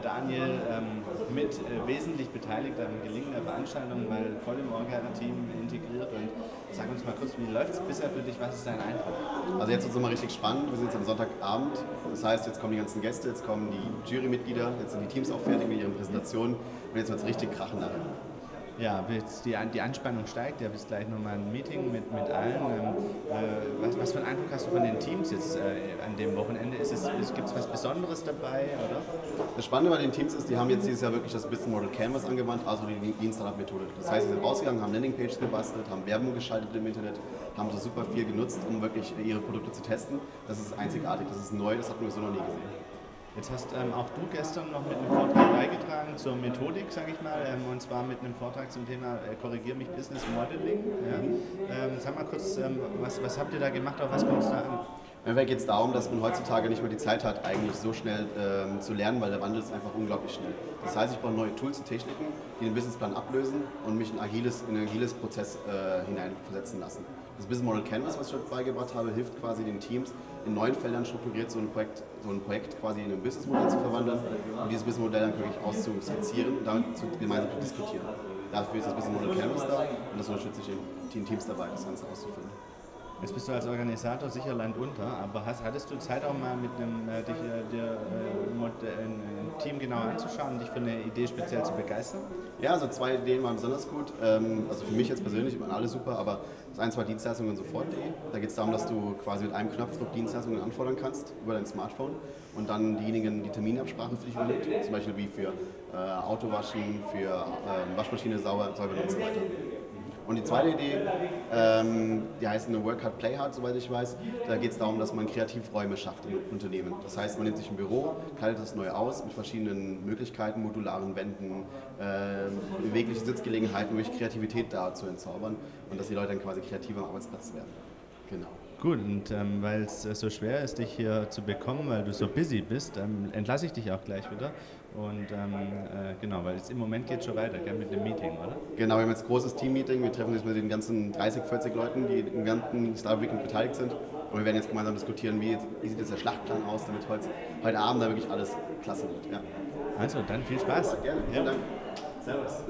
Daniel mit wesentlich beteiligt an gelingender Veranstaltung, weil voll im Orga-Team integriert. Und sag uns mal kurz, wie läuft es bisher für dich? Was ist dein Eindruck? Also jetzt wird es nochmal richtig spannend. Wir sind jetzt am Sonntagabend. Das heißt, jetzt kommen die ganzen Gäste, jetzt kommen die Jurymitglieder, jetzt sind die Teams auch fertig mit ihren Präsentationen und jetzt wird es richtig krachen nachher. Ja, die Anspannung steigt, ja, bis gleich nochmal ein Meeting mit allen. Was für einen Eindruck hast du von den Teams jetzt an dem Wochenende? Gibt es was Besonderes dabei, oder? Das Spannende bei den Teams ist, die haben jetzt dieses Jahr wirklich das Business Model Canvas angewandt, also die Lean Startup Methode. Das heißt, sie sind rausgegangen, haben Landingpages gebastelt, haben Werbung geschaltet im Internet, haben so super viel genutzt, um wirklich ihre Produkte zu testen. Das ist einzigartig, das ist neu, das hat man so noch nie gesehen. Jetzt hast auch du gestern noch mit einem Vortrag beigetragen zur Methodik, sage ich mal, und zwar mit einem Vortrag zum Thema Korrigier mich Business Modeling. Ja. Sag mal kurz, was habt ihr da gemacht, auf was kommt es da an? Mir geht es darum, dass man heutzutage nicht mehr die Zeit hat, eigentlich so schnell zu lernen, weil der Wandel ist einfach unglaublich schnell. Das heißt, ich brauche neue Tools und Techniken, die den Businessplan ablösen und mich in ein agiles Prozess hineinversetzen lassen. Das Business Model Canvas, was ich dort beigebracht habe, hilft quasi den Teams, in neuen Feldern strukturiert so ein Projekt quasi in ein Businessmodell zu verwandeln und dieses Businessmodell dann wirklich auszuskizzieren und dann gemeinsam zu diskutieren. Dafür ist das Business Model Canvas da und das unterstütze ich den Teams dabei, das Ganze auszuführen. Jetzt bist du als Organisator sicher landunter, aber hattest du Zeit auch mal mit ein Team genauer anzuschauen und dich für eine Idee speziell zu begeistern? Ja, also 2 Ideen waren besonders gut. Also für mich jetzt persönlich waren alle super, aber das eine war Dienstleistungen sofort.de. Da geht es darum, dass du quasi mit einem Knopfdruck Dienstleistungen anfordern kannst über dein Smartphone und dann diejenigen die Terminabsprache für dich übernimmt, zum Beispiel wie für Autowaschen, für Waschmaschine säubern und so weiter. Und die zweite Idee, die heißt eine Work Hard, Play Hard, soweit ich weiß. Da geht es darum, dass man Kreativräume schafft im Unternehmen. Das heißt, man nimmt sich ein Büro, kleidet das neu aus mit verschiedenen Möglichkeiten, modularen Wänden, bewegliche Sitzgelegenheiten, um wirklich Kreativität da zu entzaubern und dass die Leute dann quasi kreativ am Arbeitsplatz werden. Genau. Gut, und weil es so schwer ist, dich hier zu bekommen, weil du so busy bist, entlasse ich dich auch gleich wieder. Und genau, weil jetzt im Moment geht es schon weiter, gell, mit dem Meeting, oder? Genau, wir haben jetzt ein großes Team-Meeting. Wir treffen uns mit den ganzen 30, 40 Leuten, die im ganzen Startup Weekend beteiligt sind. Und wir werden jetzt gemeinsam diskutieren, wie sieht jetzt der Schlachtplan aus, damit heute Abend da wirklich alles klasse wird. Ja. Also, dann viel Spaß. Gerne, vielen Dank. Servus.